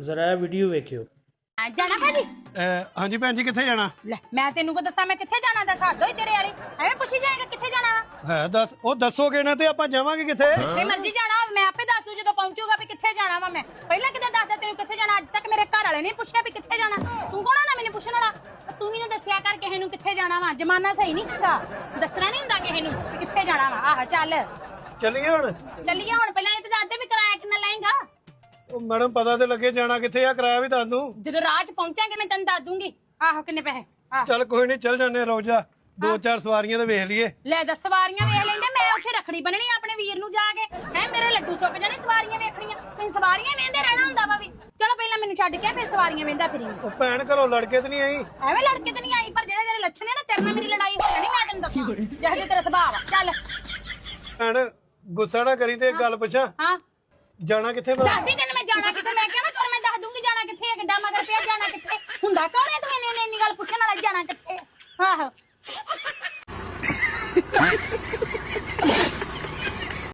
ਜ਼ਰਾ ਇਹ ਵੀਡੀਓ ਵੇਖਿਓ। ਜਾਣਾ ਭਾਜੀ? ਹਾਂਜੀ ਭੈਣ ਜੀ ਕਿੱਥੇ ਜਾਣਾ? ਲੈ ਮੈਂ ਤੈਨੂੰ ਕੋ ਦੱਸਾਂ ਮੈਂ ਕਿੱਥੇ ਜਾਣਾ? ਦੱਸ ਹੱਦ ਹੋਈ ਤੇਰੇ ਵਾਲੀ, ਐਵੇਂ ਪੁੱਛੀ ਜਾਏਗਾ ਕਿੱਥੇ ਜਾਣਾ ਵਾ? ਹੈ ਦੱਸ, ਉਹ ਦੱਸੋਗੇ ਨਾ ਤੇ ਆਪਾਂ ਜਾਵਾਂਗੇ ਕਿੱਥੇ? ਤੇ ਮਰਜ਼ੀ ਜਾਣਾ, ਮੈਂ ਆਪੇ ਦੱਸ ਦੂ ਜਦੋਂ ਪਹੁੰਚੂਗਾ ਵੀ ਕਿੱਥੇ ਜਾਣਾ ਵਾ। ਮੈਂ ਪਹਿਲਾਂ ਕਿਤੇ ਦੱਸਦਾ ਤੈਨੂੰ ਕਿੱਥੇ ਜਾਣਾ? ਅੱਜ ਤੱਕ ਮੇਰੇ ਘਰ ਵਾਲੇ ਨੇ ਪੁੱਛਿਆ ਵੀ ਕਿੱਥੇ ਜਾਣਾ। ਤੂੰ ਕੌਣ ਆ ਨਾ ਮੈਨੂੰ ਪੁੱਛਣ ਵਾਲਾ? ਤੂੰ ਵੀ ਨਾ ਦੱਸਿਆ ਕਰ ਕਿਸੇ ਨੂੰ ਕਿੱਥੇ ਜਾਣਾ ਵਾ। ਜ਼ਮਾਨਾ ਸਹੀ ਨਹੀਂ ਹੈਗਾ, ਦੱਸਣਾ ਨਹੀਂ ਹੁੰਦਾ ਕਿਸੇ ਨੂੰ ਵੀ ਕਿੱਥੇ ਜਾਣਾ ਵਾ। ਆਹ ਚੱਲ ਚੱਲੀਏ ਹੁਣ। ਚੱਲੀਏ ਹੁਣ। ਪਹਿਲਾਂ ਇਹ ਤੇ ਦੱਸ ਦੇ ਵੀ ਕਿਰਾਇਆ ਕਿੰਨਾ ਲਏਗਾ। ਉਹ ਮੈਡਮ ਪਤਾ ਤੇ ਲੱਗੇ ਜਾਣਾ ਕਿੱਥੇ ਆ, ਕਿਰਾਇਆ ਵੀ ਦੱਸ ਦੂੰ। ਜਦੋਂ ਰਾਹ 'ਚ ਪਹੁੰਚਾਂਗੇ ਮੈਂ ਤੈਨੂੰ ਦੱਸ ਦੂੰਗੀ। ਆਹੋ ਕਿੰਨੇ ਪੈਸੇ? ਆਹ ਚੱਲ ਕੋਈ ਨਹੀਂ, ਚੱਲ ਜਾਂਦੇ ਰੋਜ਼ਾ। 2-4 ਸਵਾਰੀਆਂ ਤੇ ਵੇਖ ਲਈਏ। ਲੈ ਦੱਸ ਸਵਾਰੀਆਂ ਵੇਖ ਲੈਂਦੇ, ਮੈਂ ਉੱਥੇ ਰੱਖੜੀ ਬੰਨਣੀ ਆਪਣੇ ਵੀਰ ਨੂੰ ਜਾ ਕੇ। ਹੈ ਮੇਰੇ ਲੱਡੂ ਸੁੱਕ ਜਾਣੇ ਸਵਾਰੀਆਂ ਵੇਖਣੀਆਂ। ਤੁਸੀਂ ਸਵਾਰੀਆਂ ਵੇਂਦੇ ਰਹਿਣਾ ਹੁੰਦਾ ਵਾ ਵੀ। ਚਲੋ ਪਹਿਲਾਂ ਮੈਨੂੰ ਛੱਡ ਕੇ ਫਿਰ ਸਵਾਰੀਆਂ ਵੇਂਦਾ ਫਿਰੀ। ਉਹ ਭੈਣ ਘਰੋਂ ਲੜਕੇ ਤੇ ਨਹੀਂ ਆਈ? ਐਵੇਂ ਲੜਕੇ ਤੇ ਨਹੀਂ ਆਈ, ਪਰ ਜਿਹੜੇ ਤੇਰੇ ਲੱਛਣ ਨੇ ਨਾ, ਤੇਰੇ ਨਾਲ ਮੇਰੀ ਲੜਾਈ ਹੋ ਜਾਣੀ, ਮੈਂ ਤੈਨੂੰ ਦੱਸਾਂ ਜਿਹੋ ਜਿਹਾ ਤੇਰਾ ਸੁਭਾਅ ਆ। ਚੱਲ ਭੈਣ ਗੁੱਸਾ ਨਾ ਕਰੀ ਤੇ ਇੱਕ ਗੱਲ ਪੁੱਛਾਂ, ਹਾਂ ਜਾਣਾ ਕਿੱਥੇ? ਦੱਸਦੀ ਤੈਨੂੰ ਮੈਂ ਜਾਣਾ ਕਿੱਥੇ। ਮੈਂ ਕਿਹਾ ਨਾ ਤੈਨੂੰ ਮੈਂ ਦੱਸ ਦੂੰਗੀ ਜਾਣਾ ਕਿੱਥੇ ਹੈ। ਗੱਡਾ ਮਗਰ ਪਿਆ ਜਾਣਾ ਕਿੱਥੇ ਹੁੰਦਾ। ਕੌਣ ਹੈ ਤੂੰ ਇੰਨੀ ਗੱਲ ਪੁੱਛਣ ਵਾਲਾ? ਜਾਣਾ ਕਿੱਥੇ? ਆਹੋ